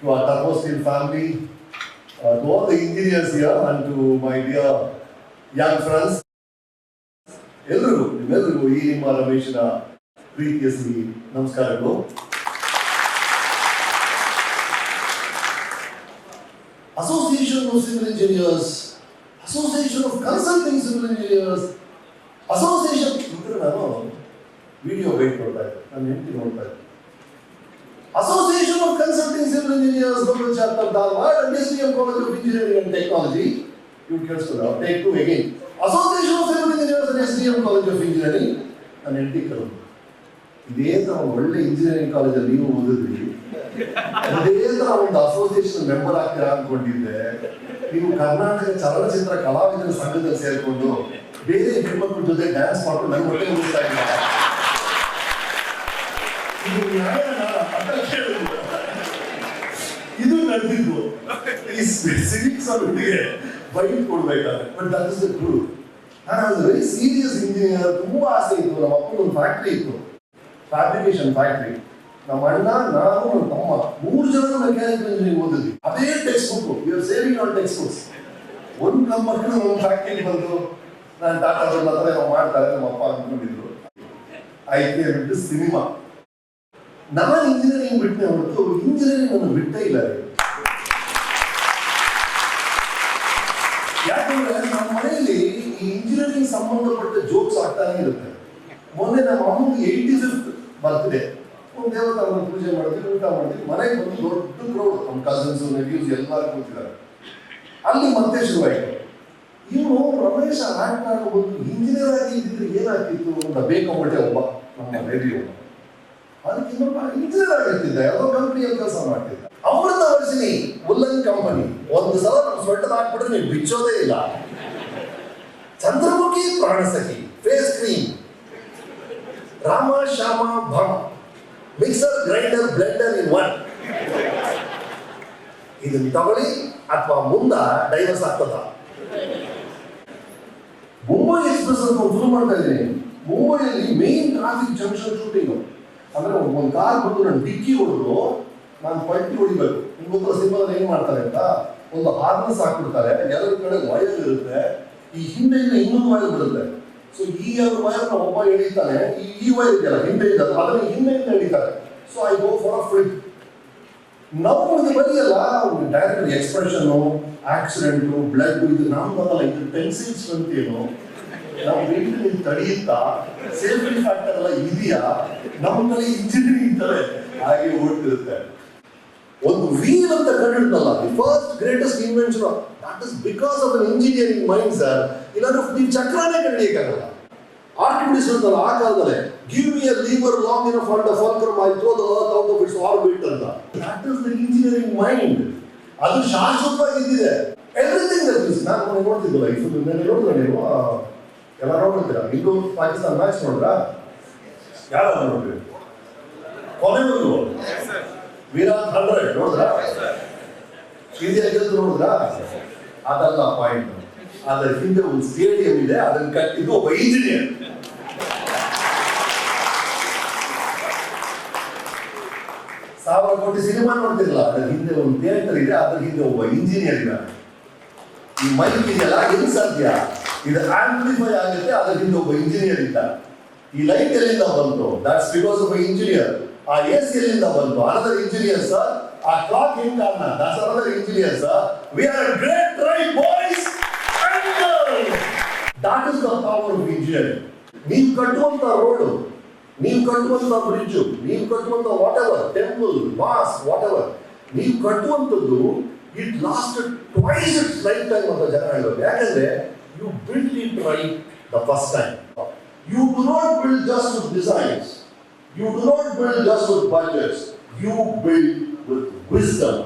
to our Turbo Steel family, to all the engineers here, and to my dear young friends. ಎಲ್ಲರಿಗೂ ಈ ನಿಮ್ಮ ರಮೇಶನ ಪ್ರೀತಿಯ ಸಿಹಿ ನಮಸ್ಕಾರಗಳು. Association of Civil Engineers, Association of Consulting Civil Engineers, Association ನಾನು video wait ನೋಡ್ತಾ ಇದ್ದೆ, ನಾನು ಹೆಂಡತಿ ನೋಡ್ತಾ ಇದ್ದೆ. Association of Consulting Civil Engineers, Local Chapter Dharwad, and SDM College of Engineering and Technology. You can now take two again. Association of Civil Engineers and SDM College of Engineering and NTCL. ಇದೇ ಥರ ಒಳ್ಳೆ engineering ಕಾಲೇಜಲ್ಲಿ ನೀವು ಓದಿದ್ರಿ, ಇದೇ ಥರ ಒಂದು association member ಆಗ್ತೀರಾ ಅಂದ್ಕೊಂಡಿದ್ದೆ. ನೀವು ಕರ್ನಾಟಕ ಚಲನಚಿತ್ರ ಕಲಾವಿದರ ಸಂಘದಲ್ಲಿ ಸೇರಿಕೊಂಡು ಬೇರೆ ಹೆಣ್ಮಕ್ಳ ಜೊತೆ ಡ್ಯಾನ್ಸ್ ಮಾಡ್ಕೊಂಡು ನನ್ನ ಹೊಟ್ಟೆ ಮುಗಿಸ್ತಾ ಇಲ್ಲ. ಇದು ನಡೆದಿದ್ದು ಈ ಸಿವಿಕ್ಸ್ ಅವರಿಗೆ ಬೈಟ್ ಕೊಡ್ಬೇಕಾದ್ರೆ. But that is the truth. ನಾನು ಆಸ್ ವೆರಿ ಸೀರಿಯಸ್ ಇಂಜಿನಿಯರ್, ತುಂಬಾ ಆಸೆ ಇತ್ತು. ನಮ್ಮ ಅಪ್ಪನ ಒಂದು ಫ್ಯಾಕ್ಟ್ರಿ ಇತ್ತು, ಫ್ಯಾಬ್ರಿಕೇಶನ್ ಫ್ಯಾಕ್ಟ್ರಿ. ನಮ್ಮ ಅಣ್ಣ, ನಾನು, ನನ್ನ ತಮ್ಮ 3 ಜನ ಮೆಕ್ಯಾನಿಕಲ್ ಇಂಜಿನಿಯರಿಂಗ್ ಓದಿದ್ವಿ. ಅದೇ text book, we are saving on text books. ಒಂದು ನಮ್ಮ ಮಕ್ಕಳು ನಮ್ಮ ಫ್ಯಾಕ್ಟ್ರಿಗೆ ಬಂದು ನಾನು ಟಾಟಾ ಹತ್ರ ಮಾಡ್ತಾರೆ ನಮ್ಮ ಅಪ್ಪ ಅಂದ್ಕೊಂಡಿದ್ರು. ಆಯ್ಕೆ ಬಿಟ್ಟು ಸಿನಿಮಾ. ನಾನು ಇಂಜಿನಿಯರಿಂಗ್ ಬಿಟ್ಟೆ ಹೊರತು ಇಂಜಿನಿಯರಿಂಗ್ ನಾನು ಬಿಟ್ಟೇ ಇಲ್ಲ. ಯಾಕಂದ್ರೆ ನಮ್ಮ ಮನೆಯಲ್ಲಿ ಈ ಇಂಜಿನಿಯರಿಂಗ್ ಸಂಬಂಧಪಟ್ಟ ಜೋಕ್ಸ್ ಆಗ್ತಾನೆ ಇರುತ್ತೆ. ಮೊನ್ನೆ ನಮ್ಮ ಅಮ್ಮನಿಗೆ 85th ಬರ್ತ್ಡೇ, ಒಂದು ದೇವಸ್ಥಾನದ ಪೂಜೆ ಮಾಡ್ತೀವಿ, ಊಟ ಮಾಡ್ತೀವಿ. ಮನೆಗೆ ಬಂದು ದೊಡ್ಡ ಕ್ರೌಡ್, ನಮ್ಮ ಕಸಿನ್ಸ್, ನೆವ್ಯೂಸ್ ಎಲ್ಲರೂ ಕೂತಿದ್ದಾರೆ. ಅಲ್ಲಿ ಮತ್ತೆ ಶುರುವಾಯಿತು. ಇವನು ರಮೇಶ ಆಕ್ಟ್ ಮಾಡ್ಕೊಂಡು ಇಂಜಿನಿಯರ್ ಆಗಿ ಇದ್ದಿದ್ರೆ ಏನಾಗ್ತಿತ್ತು ಅಂತ ಬೇಕಂಬಟ್ಟೆ ಒಬ್ಬ ನಮ್ಮ ಲೇಡಿ ಒಬ್ಬ. ಅದಕ್ಕೆ ಇನ್ನೊಬ್ಬ ಇಂಜಿನಿಯರ್ ಆಗಿರ್ತಿದ್ದ, ಯಾವುದೋ ಕಂಪನಿಯಲ್ಲಿ ಕೆಲಸ ಮಾಡ್ತಿದ್ದ. Amrutha Varshini woollen company. ಒಂದು ಸಲ ನಮ್ಮ ಸ್ವೆಟರ್ ಹಾಕ್ಬಿಟ್ರೆ ನೀವು ಬಿಚ್ಚೋದೇ ಇಲ್ಲ. Chandramukhi Pranasakhi face cream, Rama Shyama Bham mixer grinder blender in one. ಇದನ್ನ ತಗೊಳ್ಳಿ ಅಥವಾ ಮುಂದ ಡೈವರ್ಸ್ ಆಗ್ತದ. ಮುಂಬೈ ಎಕ್ಸ್ಪ್ರೆಸ್ ಅಂತ ಒಂದು ಶುರು ಮಾಡ್ತಾ ಇದ್ದೀನಿ. ಮುಂಬೈಯಲ್ಲಿ ಮೇನ್ ಟ್ರಾಫಿಕ್ ಜಂಕ್ಷನ್ ಶೂಟಿಂಗ್ ಅಂದ್ರೆ ಒಂದು ಕಾರ್ ಬಂದು ನಾನು ಡಿಕ್ಕಿ ಹೊಡೆದು ನಾನು ಪಲ್ಟಿ ಹೊಡಿಬೇಕು. ನಿಮ್ಗೊಬ್ಬರ ಸಿನಿಮಾದಲ್ಲಿ ಏನ್ ಮಾಡ್ತಾರೆ ಅಂತ, ಒಂದು ಹಾರ್ನೆಸ್ ಹಾಕ್ಬಿಡ್ತಾರೆ, ಎರಡು ಕಡೆ ವೈರ್ ಇರುತ್ತೆ, ಈ ಹಿಂದೆಯಿಂದ ಇನ್ನೊಂದು ವೈರ್ ಬರುತ್ತೆ. ಸೊ ಈ ಎರಡು ವೈರ್ನ ಒಬ್ಬ ಎಳಿತಾನೆ, ಈ ವೈರ್ ಇದೆಯಲ್ಲ ಹಿಂದೆ ಇದ್ದಲ್ಲ ಅದನ್ನ ಹಿಂದೆಯಿಂದ ಎಳಿತಾರೆ. So I go for a flip. ನಮಗೆ ಬರೀಯಲ್ಲ ಡೈರೆಕ್ಟ್ ಎಕ್ಸ್ಪ್ರೆಷನ್, ಆಕ್ಸಿಡೆಂಟು, ಬ್ಲಡ್, ಇದು ನಮ್ದಲ್ಲ. ಇದು ಟೆನ್ಸಿಲ್ ಸ್ಟ್ರೆಂತ್ ಏನು, ನಾವು ವೆಹಿಕಲ್ ತಡೆಯುತ್ತಾ, ಸೇಫ್ಟಿ ಫ್ಯಾಕ್ಟರ್ ಎಲ್ಲ ಇದೆಯಾ, ನಮ್ಮಲ್ಲಿ ಇಂಜಿನಿಯರಿಂಗ್ ತರ ಹಾಗೆ ಓಡ್ತಿರುತ್ತೆ. ಒಂದು ವೀಲ್ ಅಂತ ಕಂಡಿಡ್ದಲ್ಲ, the first greatest invention, that is because of an engineering mind sir. ಇಲ್ಲಾಂದ್ರೆ ನೀವು ಚಕ್ರನೇ ಕಂಡಿಡಿಯಕ್ಕಾಗಲ್ಲ. ಆರ್ಕಿಮಿಡಿಸ್ ಅಂತಲ್ಲ ಆ ಕಾಲದಲ್ಲೇ, give me a lever long enough and a fulcrum I throw the earth out of its orbit ಅಂತ. That is the engineering mind. ಅದು ಶಾಶ್ವತವಾಗಿ ಇದ್ದಿದೆ. Everything that is. ನಾನು ನೋಡ್ತಿದ್ದೆ ಲೈಫ್, ನೋಡಿದ್ರೆ ನೀವು ಎಲ್ಲ ನೋಡ್ತೀರಾ. ಇಂದು ಪಾಕಿಸ್ತಾನ ಮ್ಯಾಚ್ ನೋಡ್ರಾ? ಯಾರು ನೋಡ್ರಿ? ಕೊನೆಗೂ ವಿರಾಟ್ 100 ನೋಡಿದ್ರಾ? ಇಂಡಿಯಾ ಗೆದ್ದು ನೋಡಿದ್ರಾ? ಅದಲ್ಲ ಪಾಯಿಂಟ್. ಅದರ ಹಿಂದೆ ಒಂದು ಸ್ಟೇಡಿಯಂ ಇದೆ, ಅದನ್ನು ಕಟ್ಟಿದ್ದು ಒಬ್ಬ ಇಂಜಿನಿಯರ್. ಸಾವಿರ ಕೋಟಿ ಸಿನಿಮಾ ನೋಡ್ತಿರಲ್ಲ, ಅದರ ಹಿಂದೆ ಒಂದು ಥಿಯೇಟರ್ ಇದೆ, ಅದರ ಹಿಂದೆ ಒಬ್ಬ ಇಂಜಿನಿಯರ್ ಇದ್ದಾನೆ. ಈ ಮೈಕ್ ಇದೆಯಲ್ಲ, ಇದು ಸಾಧ್ಯ, ಇದು ಆಂಪ್ಲಿಫೈ ಆಗುತ್ತೆ, ಅದರ ಹಿಂದೆ ಒಬ್ಬ ಇಂಜಿನಿಯರ್ ಇದ್ದಾನೆ. ಈ ಲೈಟ್ ಎಲ್ಲಿಂದ ಬಂತು? That's because of engineer. ಆ ಎಸಿ ಎಲ್ಲಿಂದ ಬಂತು? Another engineer sir. ಆ ಕ್ಲಾಕ್ ಹೆಂಗ್ ಕಾರಣ? That's another engineer sir. We are a great tribe boys and girls. That is the power of engineering. ನೀವು ಕಟ್ಟುವಂತ ರೋಡ್, ನೀವು ಕಟ್ಟುವಂತ ಬ್ರಿಡ್ಜ್, ನೀವು ಕಟ್ಟುವಂತ whatever temple, mosque, whatever ನೀವು ಕಟ್ಟುವಂಥದ್ದು, it lasted twice it's lifetime ಅಂತ ಜನ ಹೇಳೋದು. ಯಾಕಂದ್ರೆ you build it right the first time. You do not build just with designs. You do not build just with budgets. You build with wisdom.